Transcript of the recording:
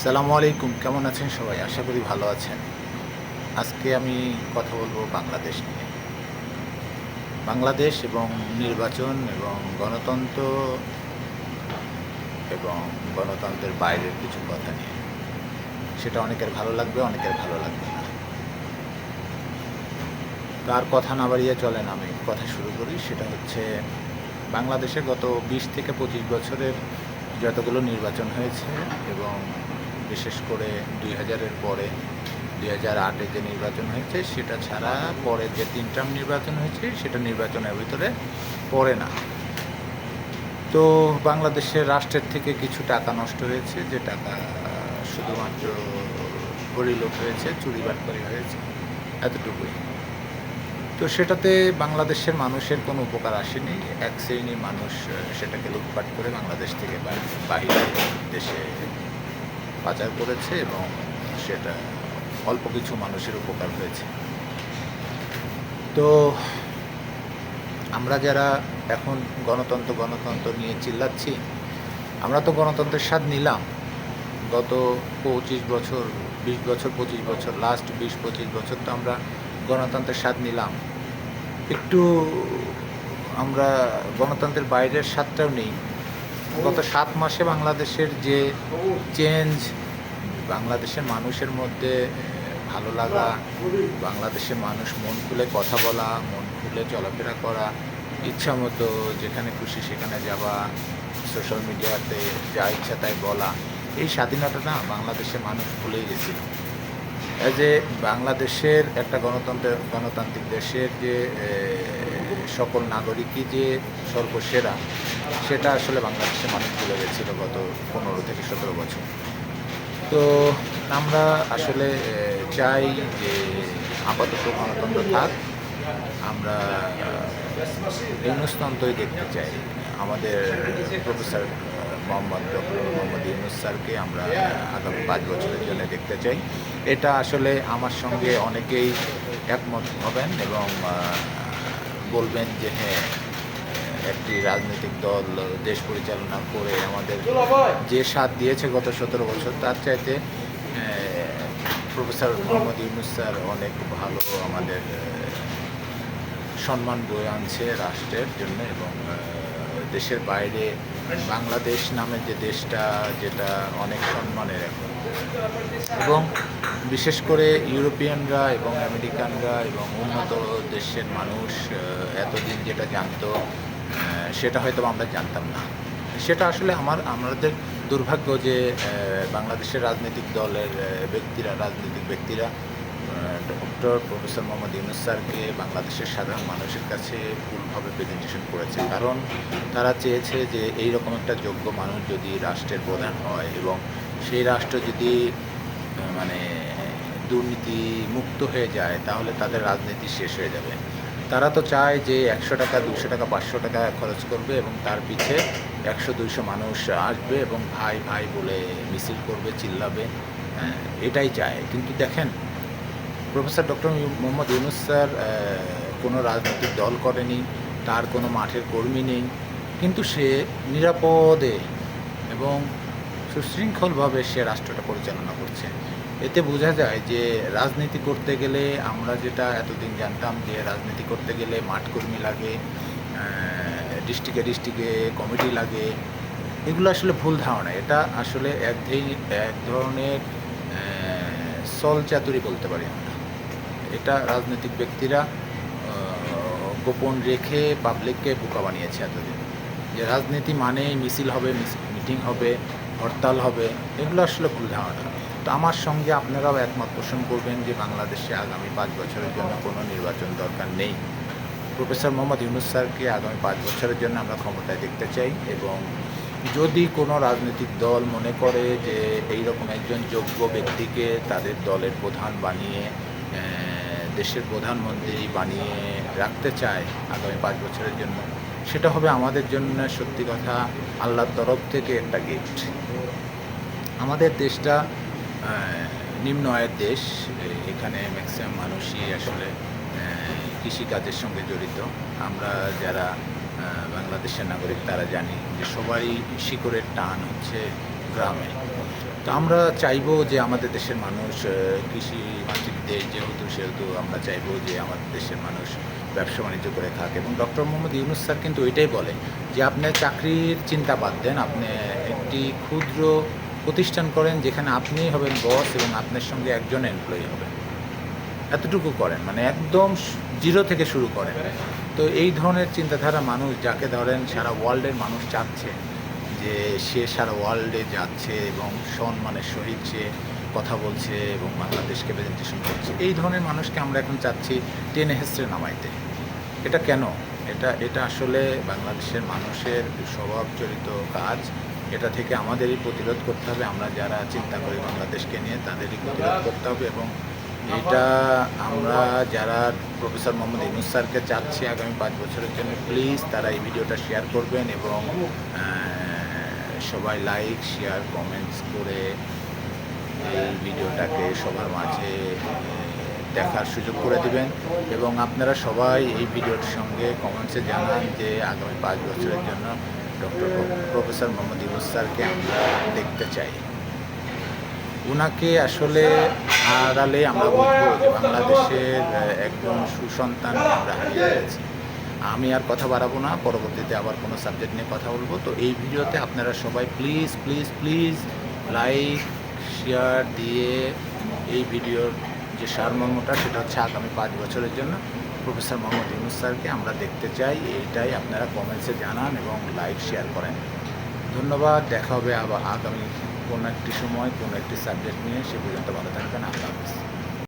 আসসালামু আলাইকুম, কেমন আছেন সবাই? আশা করি ভালো আছেন। আজকে আমি কথা বলবো বাংলাদেশ নিয়ে। বাংলাদেশ এবং নির্বাচন এবং গণতন্ত্র এবং গণতন্ত্রের বাইরের কিছু কথা নিয়ে। সেটা অনেকের ভালো লাগবে, অনেকের ভালো লাগবে না। তো আর কথা না বাড়িয়ে চলেন আমি কথা শুরু করি। সেটা হচ্ছে বাংলাদেশে গত ২০ থেকে ২৫ বছরের যতগুলো নির্বাচন হয়েছে এবং বিশেষ করে ২০০০-এর পরে ২০০৮-এ যে নির্বাচন হয়েছে সেটা ছাড়া পরে যে ৩ টার্ম নির্বাচন হয়েছে সেটা নির্বাচনের ভিতরে পড়ে না। তো বাংলাদেশের রাষ্ট্রের থেকে কিছু টাকা নষ্ট হয়েছে, যে টাকা শুধুমাত্র হরিলুট হয়েছে, চুরি বাটপারি হয়েছে, এতটুকুই। তো সেটাতে বাংলাদেশের মানুষের কোনো উপকার আসেনি। এক শ্রেণীর মানুষ সেটাকে লুটপাট করে বাংলাদেশ থেকে বাহিরে দেশে পাচার করেছে এবং সেটা অল্প কিছু মানুষের উপকার হয়েছে। তো আমরা যারা এখন গণতন্ত্র গণতন্ত্র নিয়ে চিল্লাচ্ছি, আমরা তো গণতন্ত্রের স্বাদ নিলাম গত ২৫ বছর, ২০ বছর, ২৫ বছর, লাস্ট ২০-২৫ বছর তো আমরা গণতন্ত্রের স্বাদ নিলাম। একটু আমরা গণতন্ত্রের বাইরের স্বাদটাও নেই। গত ৭ মাসে বাংলাদেশের যে চেঞ্জ, বাংলাদেশের মানুষের মধ্যে ভালো লাগা, বাংলাদেশের মানুষ মন খুলে কথা বলা, মন খুলে চলাফেরা করা, ইচ্ছামতো যেখানে খুশি সেখানে যাওয়া, সোশ্যাল মিডিয়াতে যা ইচ্ছা তাই বলা, এই স্বাধীনতা না বাংলাদেশের মানুষ ভুলেই গেছিল। এই যে বাংলাদেশের একটা গণতান্ত্রিক দেশের যে সকল নাগরিকই যে সর্বসেরা, সেটা আসলে বাংলাদেশের মানুষ ভুলে গেছিল গত ১৫ থেকে ১৭ বছর। তো আমরা আসলে চাই যে আপাতত গণতন্ত্র থাক। আমরা ইউনূসতন্ত্রই দেখতে চাই। আমাদের প্রফেসর ডক্টর মোহাম্মদ ইউনূস স্যারকে আমরা আগামী ৫ বছরের জন্য দেখতে চাই। এটা আসলে আমার সঙ্গে অনেকেই একমত হবেন এবং বলবেন যে হ্যাঁ, একটি রাজনৈতিক দল দেশ পরিচালনা করে আমাদের যে স্বাদ দিয়েছে গত ১৭ বছর, তার চাইতে প্রফেসর মোহাম্মদ ইউনূস স্যার অনেক ভালো আমাদের সম্মান বয়ে আনছে রাষ্ট্রের জন্য এবং দেশের বাইরে বাংলাদেশ নামে যে দেশটা, যেটা অনেক সম্মানের এখন, এবং বিশেষ করে ইউরোপিয়ানরা এবং আমেরিকানরা এবং উন্নত দেশের মানুষ এতদিন যেটা জানতো সেটা হয়তো আমরা জানতাম না। সেটা আসলে আমাদের দুর্ভাগ্য যে বাংলাদেশের রাজনৈতিক দলের রাজনৈতিক ব্যক্তিরা ডক্টর প্রফেসর মোহাম্মদ ইউনূস স্যারকে বাংলাদেশের সাধারণ মানুষের কাছে ভুলভাবে প্রেজেন্টেশন করেছে। কারণ তারা চেয়েছে যে এইরকম একটা যোগ্য মানুষ যদি রাষ্ট্রের প্রধান হয় এবং সেই রাষ্ট্র যদি মানে দুর্নীতি মুক্ত হয়ে যায়, তাহলে তাদের রাজনীতি শেষ হয়ে যাবে। তারা তো চায় যে ১০০ টাকা, ২০০ টাকা, ৫০০ টাকা খরচ করবে এবং তার পিছে ১০০-২০০ মানুষ আসবে এবং ভাই ভাই বলে মিছিল করবে, চিল্লাবে, এটাই চায়। কিন্তু দেখেন, professor doctor Mohammad Yunus sir কোনো রাজনৈতিক দল করেনি, তার কোনো মাঠের কর্মী নেই, কিন্তু সে নিরাপদে এবং সুশৃঙ্খলভাবে সে রাষ্ট্রটা পরিচালনা করছে। এতে বোঝা যায় যে রাজনীতি করতে গেলে আমরা যেটা এতদিন জানতাম যে রাজনীতি করতে গেলে মাঠ কর্মী লাগে, ডিস্ট্রিক্টে কমিটি লাগে, এগুলো আসলে ভুল ধারণা। এটা আসলে এক ধরনের চাতুরি বলতে পারি আমরা। এটা রাজনৈতিক ব্যক্তিরা গোপন রেখে পাবলিককে বোকা বানিয়েছে এতদিন। যে রাজনীতি মানেই মিছিল হবে, মিটিং হবে, হরতাল হবে, এগুলো আসলে ভুল ধারণা। তো আমার সঙ্গে আপনারাও একমত পোষণ করবেন যে বাংলাদেশে আগামী ৫ বছরের জন্য কোনো নির্বাচন দরকার নেই। প্রফেসর মোহাম্মদ ইউনূস স্যারকে আগামী ৫ বছরের জন্য আমরা ক্ষমতায় দেখতে চাই এবং যদি কোনো রাজনৈতিক দল মনে করে যে এইরকম একজন যোগ্য ব্যক্তিকে তাদের দলের প্রধান বানিয়ে, দেশের প্রধানমন্ত্রী বানিয়ে রাখতে চায় আগামী ৫ বছরের জন্য, সেটা হবে আমাদের জন্য সত্যি কথা আল্লাহর তরফ থেকে একটা গিফট। আমাদের দেশটা নিম্ন আয়ের দেশ। এখানে ম্যাক্সিমাম মানুষই আসলে কৃষিকাজের সঙ্গে জড়িত। আমরা যারা বাংলাদেশের নাগরিক তারা জানি যে সবারই শিকড়ের টান হচ্ছে গ্রামে। তো আমরা চাইবো যে আমাদের দেশের মানুষ কৃষি মাতৃক দেশ যেহেতু সেহেতু আমরা চাইবো যে আমাদের দেশের মানুষ ব্যবসা বাণিজ্য করে খাক। এবং ডক্টর মোহাম্মদ ইউনূস স্যার কিন্তু এটাই বলে যে আপনি চাকরির চিন্তা বাদ দেন, আপনি একটি ক্ষুদ্র প্রতিষ্ঠান করেন যেখানে আপনিই হবেন বস এবং আপনার সঙ্গে একজন এমপ্লয়ি হবে। এতটুকু করেন, মানে একদম জিরো থেকে শুরু করেন। তো এই ধরনের চিন্তাধারা মানুষ, যাকে ধরেন সারা ওয়ার্ল্ডের মানুষ চাচ্ছে যে সে সারা ওয়ার্ল্ডে যাচ্ছে এবং সম্মানের সহিত সে কথা বলছে এবং বাংলাদেশকে প্রেজেন্টেশন করছে, এই ধরনের মানুষকে আমরা এখন চাচ্ছি টেনে হেসড়ে নামাইতে। এটা কেন? এটা আসলে বাংলাদেশের মানুষের স্বভাবচরিত কাজ। এটা থেকে আমাদেরই প্রতিরোধ করতে হবে। আমরা যারা চিন্তা করি বাংলাদেশকে নিয়ে তাদেরই প্রতিরোধ করতে হবে। এবং এটা আমরা যারা প্রফেসর মোহাম্মদ ইউনূস স্যারকে চাচ্ছি আগামী 5 বছরের জন্য, প্লিজ তারা এই ভিডিওটা শেয়ার করবেন এবং সবাই লাইক, শেয়ার, কমেন্টস করে এই ভিডিওটাকে সবার মাঝে দেখার সুযোগ করে দিবেন। এবং আপনারা সবাই এই ভিডিওর সঙ্গে কমেন্টসে জানান যে আগামী 5 বছরের জন্য ডক্টর প্রফেসর মোহাম্মদ ইউনূস স্যারকে আমরা দেখতে চাই। ওনাকে আসলে হারালে আমরা বুঝবো যে বাংলাদেশের একজন সুসন্তানকে আমরা হারিয়ে ফেলেছি। আমি আর কথা বাড়াবো না, পরবর্তীতে আবার কোনো সাবজেক্ট নিয়ে কথা বলবো। তো এই ভিডিওতে আপনারা সবাই please please please like, share দিয়ে এই ভিডিওর যে সারমর্মটা সেটা হচ্ছে আগামী 5 বছরের জন্য প্রফেসর মোহাম্মদ ইউনূস স্যারকে আমরা দেখতে চাই। এইটাই আপনারা কমেন্টসে জানান এবং লাইক, শেয়ার করেন। ধন্যবাদ। দেখা হবে আবার আগামী কোনো একটি সময় কোনো একটি সাবজেক্ট নিয়ে। সে পর্যন্ত ভালো থাকবেন। আল্লাহ হাফেজ।